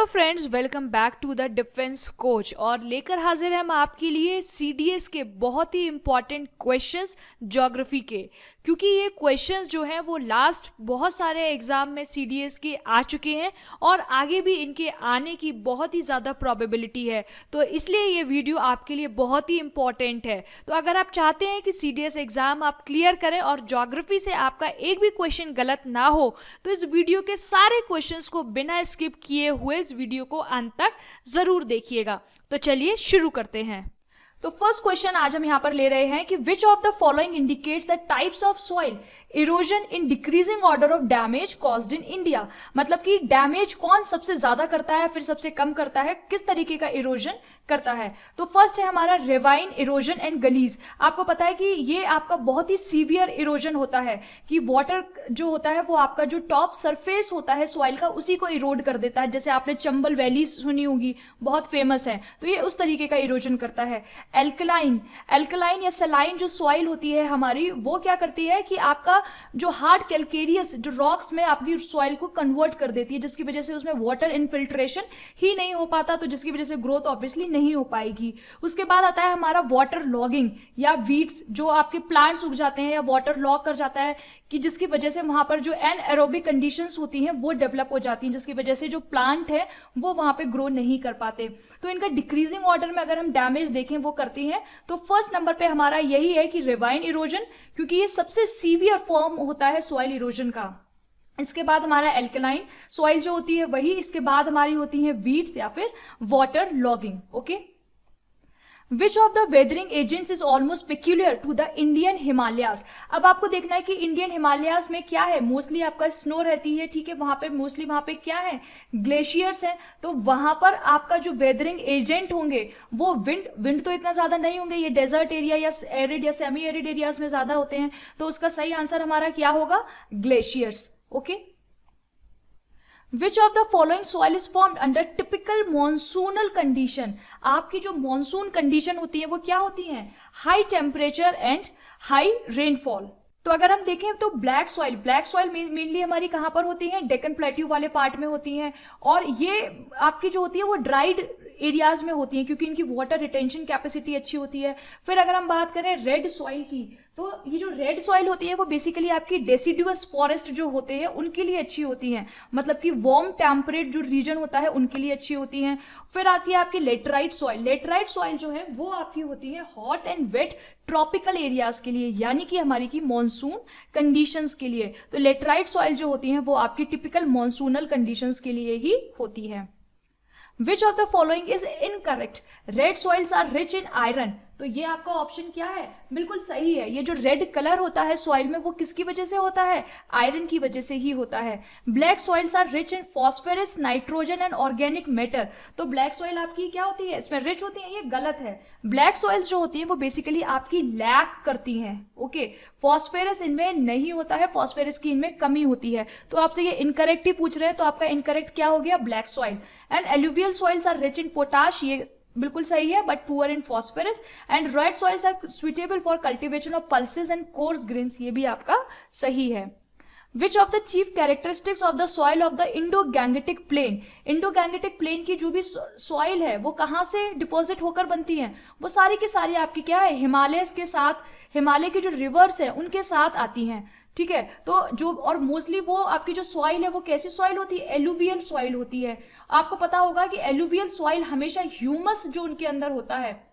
Friends, welcome back to the defence coach. और लेकर हाजिर हैं हम आपके लिए सीडीएस के बहुत ही इंपॉर्टेंट क्वेश्चंस ज्योग्राफी के, क्योंकि ये क्वेश्चंस जो हैं वो लास्ट बहुत सारे एग्जाम में सीडीएस के आ चुके हैं और आगे भी इनके आने की बहुत ही ज़्यादा प्रोबेबिलिटी है। तो इसलिए ये वीडियो आपके लिए बहुत ही इंपॉर्टेंट है। तो अगर आप चाहते हैं कि सीडीएस एग्जाम आप क्लियर करें और ज्योग्राफी से आपका एक भी क्वेश्चन गलत ना हो, तो इस वीडियो के सारे क्वेश्चंस को बिना स्किप किए हुए इस वीडियो को अंत तक जरूर देखिएगा। तो चलिए शुरू करते हैं। तो फर्स्ट क्वेश्चन आज हम यहां पर ले रहे हैं कि which of the following indicates the types of soil erosion in decreasing order of damage caused in India. मतलब कि डैमेज कौन सबसे ज्यादा करता है, फिर सबसे कम करता है, किस तरीके का इरोजन करता है। तो फर्स्ट है हमारा रिवाइन इरोजन एंड गलीज। आपको पता है कि ये आपका बहुत ही सीवियर इरोजन होता है कि वाटर जो होता है वो आपका जो टॉप सरफेस होता है सॉइल का उसी को इरोड कर देता है। जैसे आपने चंबल वैली सुनी होगी, बहुत फेमस है, तो ये उस तरीके का इरोजन करता है। एल्कलाइन या सलाइन जो सॉइल होती है हमारी, वो क्या करती है कि आपका जो हार्ड कैलकेरियस जो रॉक्स में आपकी सॉइल को कन्वर्ट कर देती है, जिसकी वजह से उसमें वाटर इनफिल्ट्रेशन ही नहीं हो पाता, तो जिसकी वजह से ग्रोथ ऑब्वियसली नहीं हो पाएगी। उसके बाद आता है हमारा वाटर लॉगिंग या वीड्स, जो आपके प्लांट्स उग जाते हैं या वाटर लॉग कर जाता है, कि जिसकी वजह से वहां पर जो एनएरोबिक कंडीशंस होती हैं वो डेवलप हो जाती हैं, जिसकी वजह से जो प्लांट है वो वहां पे ग्रो नहीं कर पाते। तो इनका डिक्रीजिंग ऑर्डर में अगर हम डैमेज देखें वो करती हैं। तो फर्स्ट नंबर पे हमारा यही है कि रिवाइन इरोजन, क्योंकि ये सबसे सीवियर फॉर्म होता है सॉइल इरोजन का। इसके बाद हमारा एल्कलाइन सॉइल जो होती है वही, इसके बाद हमारी होती है वीड्स या फिर water logging. Okay, Which of the weathering agents is almost peculiar to the Indian Himalayas? अब आपको देखना है कि इंडियन हिमालयाज में क्या है। मोस्टली आपका स्नो रहती है, ठीक है, वहां पे मोस्टली वहां पे क्या है, ग्लेशियर्स हैं। तो वहां पर आपका जो वेदरिंग एजेंट होंगे वो विंड तो इतना ज्यादा नहीं होंगे, ये डेजर्ट एरिया या एरिड या सेमी एरिड एरियाज में ज्यादा होते हैं। तो उसका सही आंसर हमारा क्या होगा, glaciers. Okay, Which of the following soil is formed under typical monsoonal condition? आपकी जो मॉनसून कंडीशन होती है वो क्या होती है, high temperature and high rainfall. तो अगर हम देखें तो ब्लैक सॉइल मेनली हमारी कहां पर होती है, डेक्कन प्लेट्यू वाले पार्ट में होती हैं, और ये आपकी जो होती है वो ड्राइड एरियाज में होती हैं क्योंकि इनकी वाटर रिटेंशन कैपेसिटी अच्छी होती है। फिर अगर हम बात करें रेड सॉइल की, तो ये जो रेड सॉइल होती है वो बेसिकली आपकी डेसिडुअस फॉरेस्ट जो होते हैं उनके लिए अच्छी होती हैं, मतलब कि वार्म टेम्परेट जो रीजन होता है उनके लिए अच्छी होती हैं। फिर आती है आपकी लेटराइट सॉइल जो है वो आपकी होती है hot and wet tropical areas के लिए, यानी कि हमारी की मॉनसून कंडीशंस के लिए। तो लेटराइट सॉइल जो होती है वो आपकी टिपिकल मॉनसूनल कंडीशंस के लिए ही होती है। Which of the following is incorrect? Red soils are rich in iron. तो ये आपका ऑप्शन क्या है, बिल्कुल सही है। ये जो रेड कलर होता है सॉइल में वो किसकी वजह से होता है, आयरन की वजह से ही होता है। Black soils are rich in phosphorus, nitrogen and organic matter. तो ब्लैक सॉइल आपकी क्या होती है, इसमें रिच होती है, ये गलत है। ब्लैक सॉइल्स जो होती है वो बेसिकली आपकी लैक करती हैं। ओके, फॉस्फोरस इनमें नहीं होता है, फॉस्फोरस की इनमें कमी होती है। तो आपसे ये इनकरेक्ट ही पूछ रहे हैं, तो आपका इनकरेक्ट क्या हो गया, black soil. And alluvial soils are rich in potash, ये बिल्कुल सही है, but poor in phosphorus. And red soils are suitable for cultivation of pulses and coarse grains, ये भी आपका सही है। Which of the chief characteristics of the soil of the Indo-Gangetic Plain? Indo-Gangetic Plain की जो भी सॉइल है वो कहाँ से डिपॉजिट होकर बनती है, वो सारी की सारी आपकी क्या है, हिमालय के साथ, हिमालय की जो रिवर्स है उनके साथ आती हैं, ठीक है। तो जो और मोस्टली वो आपकी जो सॉइल है वो कैसी सॉइल होती है, एलुवियल सॉइल होती है। आपको पता होगा कि एलुवियल सॉइल हमेशा ह्यूमस जो उनके अंदर होता है,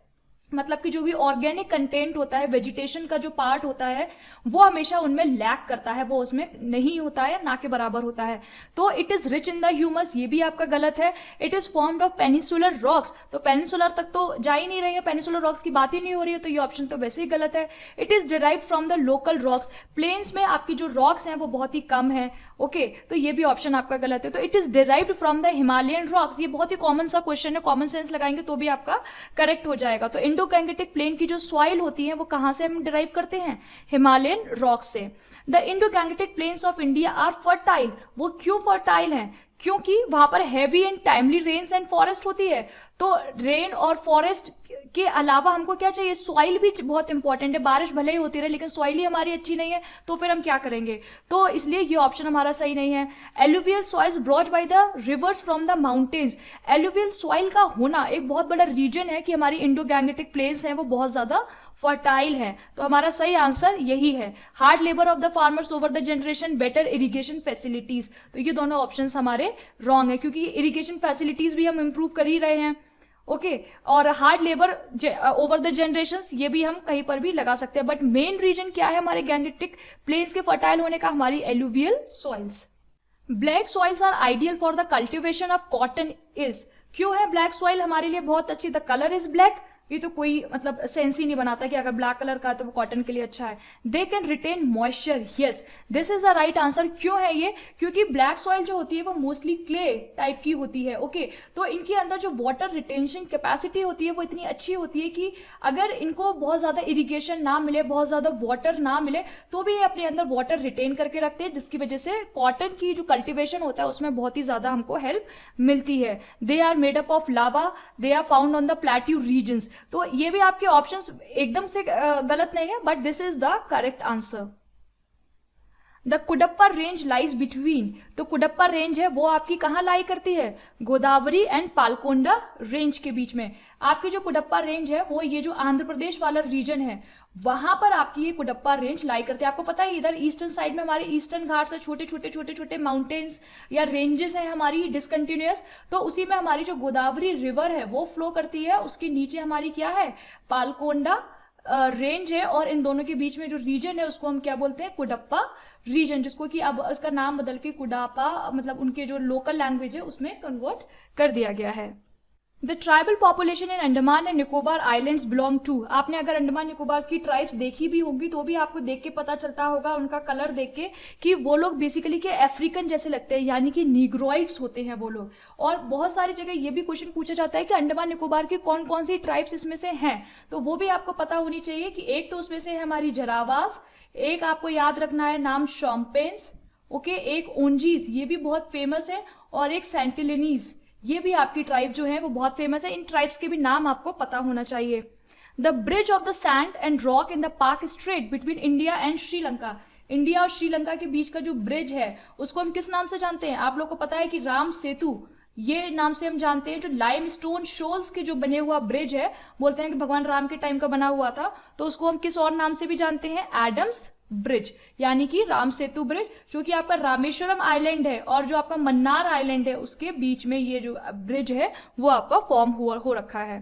मतलब कि जो भी ऑर्गेनिक कंटेंट होता है, वेजिटेशन का जो पार्ट होता है वो हमेशा उनमें लैक करता है, वो उसमें नहीं होता है, ना के बराबर होता है। तो it is rich in the humus, ये भी आपका गलत है। It is formed of peninsular rocks, तो पेनिसुलर तक तो जा ही नहीं रही है, पेनिसुलर रॉक्स की बात ही नहीं हो रही है, तो ये ऑप्शन तो वैसे ही गलत है। It is derived from the local rocks, plains में आपकी जो रॉक्स हैं वो बहुत ही कम है। ओके, तो ये भी ऑप्शन आपका गलत है। तो it is derived from the Himalayan rocks, ये बहुत ही कॉमन सा क्वेश्चन है, कॉमन सेंस लगाएंगे तो भी आपका करेक्ट हो जाएगा। तो इंडो गैंगेटिक प्लेन की जो सॉइल होती है वो कहां से हम डिराइव करते हैं, हिमालयन रॉक से। The Indo Gangetic plains of India are fertile, वो क्यों फर्टाइल हैं, क्योंकि वहां पर heavy and timely rains and forest होती है। तो रेन और फॉरेस्ट के अलावा हमको क्या चाहिए, सॉइल भी बहुत इंपॉर्टेंट है। बारिश भले ही होती रहे लेकिन सॉइल ही हमारी अच्छी नहीं है तो फिर हम क्या करेंगे, तो इसलिए ये ऑप्शन हमारा सही नहीं है। Alluvial soils brought by the reverse from the mountains, alluvial soil का होना एक बहुत बड़ा रीजन है कि हमारी इंडो गैंगेटिक प्लेन्स हैं वो बहुत ज्यादा फर्टाइल है। तो हमारा सही आंसर यही है। Hard labour of the farmers over the generation, better irrigation facilities, तो ये दोनों ऑप्शंस हमारे रॉन्ग है क्योंकि इरिगेशन फैसिलिटीज भी हम इंप्रूव कर ही रहे हैं। ओके और hard labour over the generations ये भी हम कहीं पर भी लगा सकते हैं, बट मेन रीजन क्या है हमारे गैंगेटिक प्लेन्स के फर्टाइल होने का, हमारी alluvial soils. Black soils are ideal for the cultivation of cotton is, क्यों है ब्लैक सॉइल हमारे लिए बहुत अच्छी, द कलर इज ब्लैक, ये तो कोई मतलब सेंस ही नहीं बनाता कि अगर ब्लैक कलर का है तो वो कॉटन के लिए अच्छा है। They can retain moisture, yes this is the right answer. क्यों है ये, क्योंकि ब्लैक सॉइल जो होती है वो मोस्टली क्ले टाइप की होती है। ओके तो इनके अंदर जो वाटर रिटेंशन कैपेसिटी होती है वो इतनी अच्छी होती है कि अगर इनको बहुत ज्यादा इरिगेशन ना मिले, बहुत ज्यादा वाटर ना मिले तो भी ये अपने अंदर वाटर रिटेन करके रखते हैं, जिसकी वजह से कॉटन की जो कल्टिवेशन होता है उसमें बहुत ही ज्यादा हमको हेल्प मिलती है। They are made up of lava, they are found on the plateau regions, तो ये भी आपके ऑप्शंस एकदम से गलत नहीं है, but this is the correct answer. The Cuddapah range lies between, तो कुडप्पा रेंज है वो आपकी कहाँ लाई करती है, गोदावरी एंड पालकोंडा रेंज के बीच में। आपकी जो कुडप्पा रेंज है वो ये जो आंध्र प्रदेश वाला रीजन है वहां पर आपकी ये कुडप्पा रेंज लाई करती है। आपको पता है इधर ईस्टर्न साइड में हमारे ईस्टर्न घाट से छोटे छोटे छोटे छोटे माउंटेन्स या रेंजेस हैं हमारी डिसकंटिन्यूअस, तो उसी में हमारी जो गोदावरी रिवर है वो फ्लो करती है, उसके नीचे हमारी क्या है, पालकोंडा रेंज है, और इन दोनों के बीच में जो रीजन है उसको हम क्या बोलते हैं, कुडप्पा रीजन, जिसको कि अब उसका नाम बदल के कुडापा मतलब उनके जो लोकल लैंग्वेज है उसमें कन्वर्ट कर दिया गया है। The tribal population in Andaman and Nicobar islands belong to, आपने अगर अंडमान निकोबार की ट्राइब्स देखी भी होंगी तो भी आपको देख के पता चलता होगा उनका कलर देख के कि वो लोग बेसिकली के अफ्रीकन जैसे लगते हैं, यानी कि नीग्रोइड्स होते हैं वो लोग। और बहुत सारी जगह ये भी क्वेश्चन पूछा जाता है कि अंडमान निकोबार की कौन कौन सी ट्राइब्स इसमें से हैं, तो वो भी आपको पता होनी चाहिए कि एक तो उसमें से है हमारी जरावास, एक आपको याद रखना है नाम शॉम्पेन्स, ओके, एक ओंजीज ये भी बहुत फेमस है, और एक सेंटिलिनीज ये भी आपकी ट्राइब जो है वो बहुत फेमस है। इन ट्राइब्स के भी नाम आपको पता होना चाहिए। The bridge of the sand and rock in the Palk strait between India and Sri Lanka, India और श्रीलंका के बीच का जो ब्रिज है उसको हम किस नाम से जानते हैं, आप लोग को पता है कि राम सेतु ये नाम से हम जानते हैं। जो लाइमस्टोन शोल्स के जो बने हुआ ब्रिज है, बोलते हैं कि भगवान राम के टाइम का बना हुआ था, तो उसको हम किस और नाम से भी जानते हैं, एडम्स ब्रिज, यानी कि राम सेतु ब्रिज, जो कि आपका रामेश्वरम आइलैंड है और जो आपका मन्नार आइलैंड है उसके बीच में ये जो ब्रिज है वो आपका फॉर्म हो रखा है।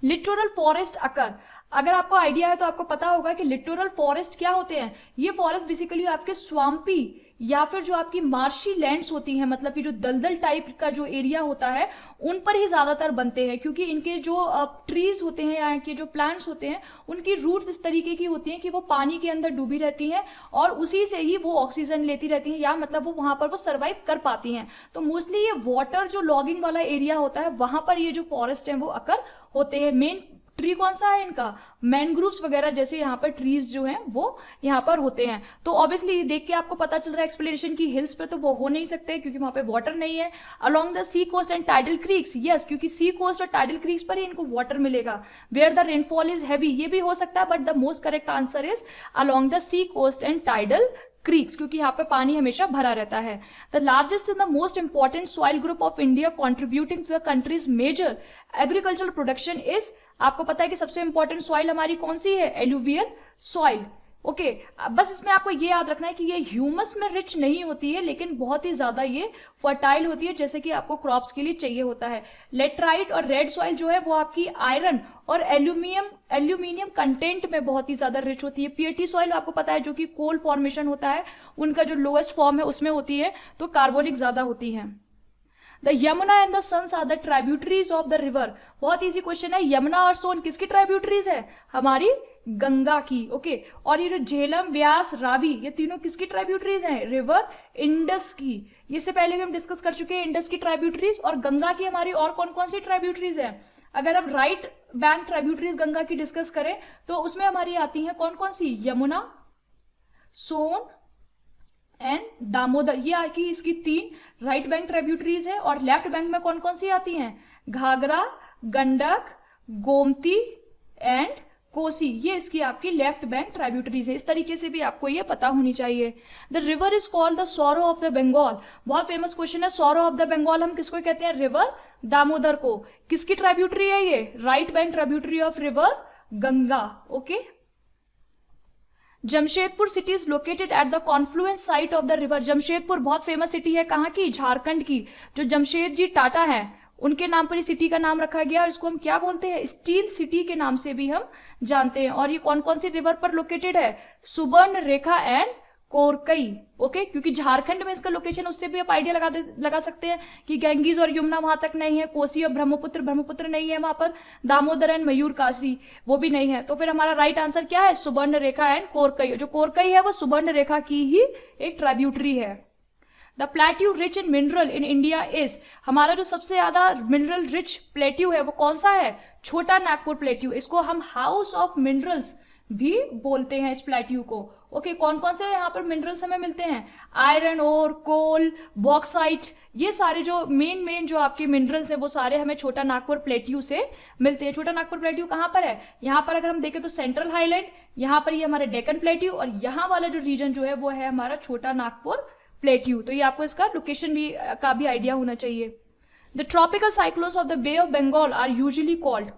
लिटोरल फॉरेस्ट अकर, अगर आपको आइडिया है तो आपको पता होगा कि लिटोरल फॉरेस्ट क्या होते हैं। ये फॉरेस्ट बेसिकली आपके स्वाम्पी या फिर जो आपकी मार्शी लैंड्स होती हैं, मतलब कि जो दलदल टाइप का जो एरिया होता है उन पर ही ज्यादातर बनते हैं, क्योंकि इनके जो ट्रीज होते हैं या इनके जो प्लांट्स होते हैं उनकी रूट्स इस तरीके की होती हैं कि वो पानी के अंदर डूबी रहती हैं और उसी से ही वो ऑक्सीजन लेती रहती हैं, या मतलब वो वहां पर वो सर्वाइव कर पाती हैं। तो मोस्टली ये वाटर जो लॉगिंग वाला एरिया होता है वहां पर ये जो फॉरेस्ट है वो अकर होते हैं। मेन ट्री कौन सा है इनका, मैनग्रूव्स वगैरह जैसे यहाँ पर ट्रीज जो हैं वो यहाँ पर होते हैं। तो ऑब्वियसली देख के आपको पता चल रहा है एक्सप्लेनेशन की हिल्स पे तो वो हो नहीं सकते क्योंकि वहां पे वाटर नहीं है। Along the sea coast and tidal creeks, yes, क्योंकि सी कोस्ट और टाइडल क्रीक्स पर ही इनको वाटर मिलेगा। Where the rainfall is heavy, ये भी हो सकता है, but the most correct answer is along the sea coast and tidal creeks, क्योंकि यहाँ पे पानी हमेशा भरा रहता है। The largest and the most important soil group of India contributing to the country's major agricultural production is, आपको पता है कि सबसे इंपॉर्टेंट सॉइल हमारी कौन सी है, एलुवियल सॉइल। ओके बस इसमें आपको ये याद रखना है कि ये ह्यूमस में रिच नहीं होती है लेकिन बहुत ही ज्यादा ये फर्टाइल होती है, जैसे कि आपको क्रॉप्स के लिए चाहिए होता है। लेटराइट और रेड सॉइल जो है वो आपकी आयरन और एल्यूमिनियम कंटेंट में बहुत ही ज्यादा रिच होती है। पीएटी सॉइल आपको पता है जो कि कोल फॉर्मेशन होता है उनका जो लोएस्ट फॉर्म है उसमें होती है, तो कार्बोनिक ज्यादा होती है। The Yamuna and the sons are the tributaries of the river, बहुत इजी क्वेश्चन है। यमुना और सोन किसकी ट्राइब्यूटरीज है, हमारी गंगा की। ओके और ये जो झेलम, व्यास, रावी ये तीनों किसकी ट्राइब्यूटरीज हैं, रिवर इंडस की। ये से पहले भी हम डिस्कस कर चुके हैं इंडस की ट्राइब्यूटरीज। और गंगा की हमारी और कौन कौन सी ट्राइब्यूटरीज है, अगर हम राइट बैंक ट्राइब्यूटरीज गंगा की डिस्कस करें तो उसमें हमारी आती हैं कौन कौन सी, यमुना, सोन एंड दामोदर। ये आकी इसकी 3 राइट बैंक ट्रिब्यूटरीज है। और लेफ्ट बैंक में कौन कौन सी आती हैं? घाघरा, गंडक, गोमती एंड कोसी। ये इसकी आपकी लेफ्ट बैंक ट्रिब्यूटरीज है। इस तरीके से भी आपको ये पता होनी चाहिए। The river is called the sorrow of the Bengal. बहुत फेमस क्वेश्चन है। सॉरो ऑफ द बंगाल हम किसको कहते हैं? रिवर दामोदर को। किसकी ट्रिब्यूटरी है ये? Right bank tributary of river Ganga. Okay. Jamshedpur city is located at the Confluence site of the river. Jamshedpur बहुत फेमस सिटी है। कहाँ की? झारखंड की। जो जमशेद जी टाटा है उनके नाम पर इस सिटी का नाम रखा गया और इसको हम क्या बोलते हैं? स्टील सिटी के नाम से भी हम जानते हैं। और ये कौन कौन सी रिवर पर लोकेटेड है? सुबर्ण रेखा एंड कोरकई। ओके, क्योंकि झारखंड में इसका लोकेशन, उससे भी आप आइडिया लगा सकते हैं कि गंगीज और यमुना वहां तक नहीं है। कोसी और ब्रह्मपुत्र नहीं है वहां पर। दामोदर एंड मयूर काशी वो भी नहीं है। तो फिर हमारा राइट आंसर क्या है? सुबर्ण रेखा एंड कोरकई। जो कोरकई है वो सुबर्ण रेखा की ही एक ट्रिब्यूटरी है। The plateau rich in mineral in India is. हमारा जो सबसे ज्यादा मिनरल रिच प्लेट्यू है वो कौन सा है? छोटा नागपुर प्लेट्यू। इसको हम हाउस ऑफ मिनरल्स भी बोलते हैं इस प्लेट्यू को। ओके, कौन कौन से यहाँ पर मिनरल्स हमें मिलते हैं? आयरन ओर, कोल, बॉक्साइट। ये सारे जो मेन जो आपके मिनरल्स है वो सारे हमें छोटा नागपुर प्लेट्यू से मिलते हैं। छोटा नागपुर प्लेट्यू कहाँ पर है? यहाँ पर अगर हम देखें तो सेंट्रल हाईलैंड, यहाँ पर ये हमारे डेक्कन प्लेट्यू और यहाँ वाला जो रीजन जो है वो है हमारा छोटा नागपुर प्लेट्यू। तो ये आपको इसका लोकेशन भी का भी आइडिया होना चाहिए। The tropical cyclones of the bay of Bengal are usually called.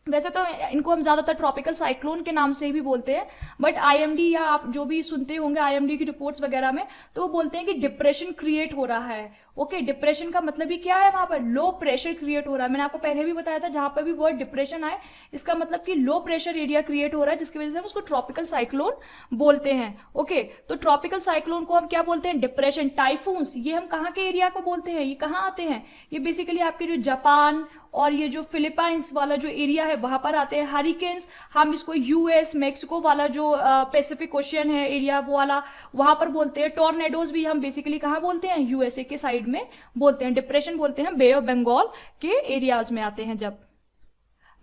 वैसे तो इनको हम ज्यादातर ट्रॉपिकल साइक्लोन के नाम से भी बोलते हैं, बट आईएमडी या आप जो भी सुनते होंगे आईएमडी की रिपोर्ट्स वगैरह में, तो वो बोलते हैं कि डिप्रेशन क्रिएट हो रहा है। ओके, डिप्रेशन का मतलब ही क्या है? वहां पर लो प्रेशर क्रिएट हो रहा है। मैंने आपको पहले भी बताया था, जहां पर भी वर्ड डिप्रेशन आए इसका मतलब कि लो प्रेशर एरिया क्रिएट हो रहा है, जिसकी वजह से हम उसको ट्रॉपिकल साइक्लोन बोलते हैं। ओके, तो ट्रॉपिकल साइक्लोन को हम क्या बोलते हैं? डिप्रेशन। टाइफून्स, ये हम कहाँ के एरिया को बोलते हैं? ये कहाँ आते हैं? ये बेसिकली आपके जो जापान और ये जो फिलीपाइंस वाला जो एरिया है वहां पर आते हैं। हरिकेन्स हम इसको यूएस, मेक्सिको वाला जो पैसिफिक ओशियन है एरिया वो वाला वहां पर बोलते हैं। टॉर्नेडोज भी हम बेसिकली कहाँ बोलते हैं? यूएसए के साइड में बोलते हैं। डिप्रेशन बोलते हैं बे ऑफ बंगाल के एरियाज में आते हैं जब।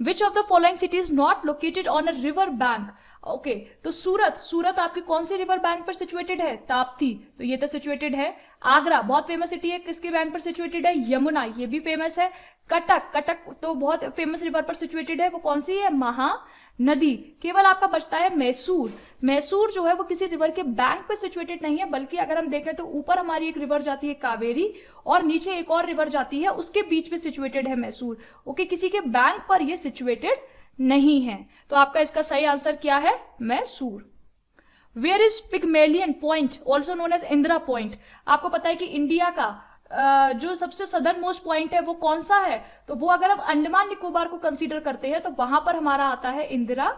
Which of the following city is not located on a river bank? Okay, तो सूरत आपकी कौन सी रिवर बैंक पर सिचुएटेड है? ताप्ती, तो ये तो सिचुएटेड है। आगरा बहुत फेमस सिटी है, किसके बैंक पर सिचुएटेड है? यमुना, ये भी फेमस है। कटक तो बहुत फेमस रिवर पर सिचुएटेड है, वो कौन सी है? महानदी। केवल आपका बचता है मैसूर जो है वो किसी रिवर के बैंक पर सिचुएटेड नहीं है, बल्कि अगर हम देखें तो ऊपर हमारी एक रिवर जाती है कावेरी और नीचे एक और रिवर जाती है, उसके बीच में सिचुएटेड है मैसूर। ओके, किसी के बैंक पर ये सिचुएटेड नहीं है। तो आपका इसका सही आंसर क्या है? Mysore. Where is Pygmalion point also known as Indira point? आपको पता है कि इंडिया का जो सबसे सदर्न मोस्ट पॉइंट है वो कौन सा है? तो वो अगर हम अंडमान निकोबार को कंसीडर करते हैं तो वहां पर हमारा आता है इंदिरा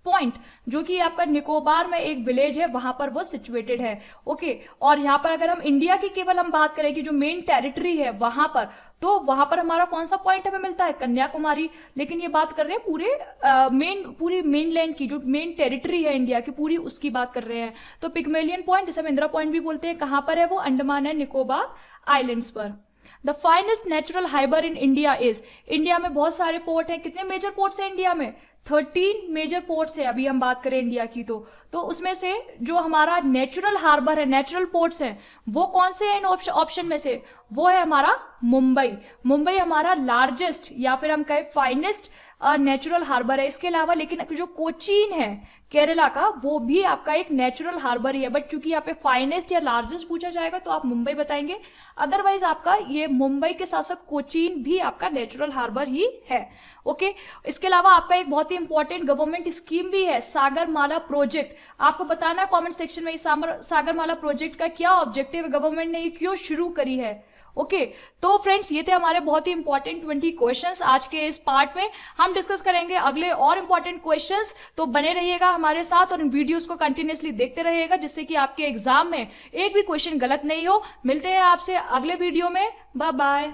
पॉइंट, जो कि आपका निकोबार में एक विलेज है, वहां पर वो सिचुएटेड है। ओके, और यहाँ पर अगर हम इंडिया की केवल हम बात करें कि जो मेन टेरिटरी है वहां पर, तो वहां पर हमारा कौन सा पॉइंट हमें मिलता है? कन्याकुमारी। लेकिन ये बात कर रहे हैं पूरी मेनलैंड की, जो मेन टेरिटरी है इंडिया की पूरी, उसकी बात कर रहे हैं। तो पिग्मेलियन पॉइंट, जिसे हम इंदिरा पॉइंट भी बोलते हैं, कहां पर है वो? अंडमान एंड निकोबार आइलैंड्स पर। The finest natural Haber in India is? India में बहुत सारे पोर्ट हैं। कितने मेजर पोर्ट्स हैं इंडिया में? 13 मेजर पोर्ट्स है। अभी हम बात करें इंडिया की तो उसमें से जो हमारा नेचुरल हार्बर है, नेचुरल पोर्ट्स हैं, वो कौन से हैं इन ऑप्शन में से? वो है हमारा मुंबई हमारा लार्जेस्ट या फिर हम कहें फाइनेस्ट नेचुरल हार्बर है। इसके अलावा लेकिन जो कोचीन है केरला का, वो भी आपका एक नेचुरल हार्बर ही है, बट चूंकि यहाँ पे फाइनेस्ट या लार्जेस्ट पूछा जाएगा तो आप मुंबई बताएंगे। अदरवाइज आपका ये मुंबई के साथ साथ कोचीन भी आपका नेचुरल हार्बर ही है। ओके, इसके अलावा आपका एक बहुत ही इंपॉर्टेंट गवर्नमेंट स्कीम भी है, सागरमाला प्रोजेक्ट। आपको बताना है कमेंट सेक्शन में सागरमाला प्रोजेक्ट का क्या ऑब्जेक्टिव है, गवर्नमेंट ने ये क्यों शुरू करी है। ओके, तो फ्रेंड्स ये थे हमारे बहुत ही इंपॉर्टेंट 20 क्वेश्चंस। आज के इस पार्ट में हम डिस्कस करेंगे अगले और इंपॉर्टेंट क्वेश्चंस, तो बने रहिएगा हमारे साथ और इन वीडियोस को कंटिन्यूअसली देखते रहिएगा, जिससे कि आपके एग्जाम में एक भी क्वेश्चन गलत नहीं हो। मिलते हैं आपसे अगले वीडियो में, बाय बाय।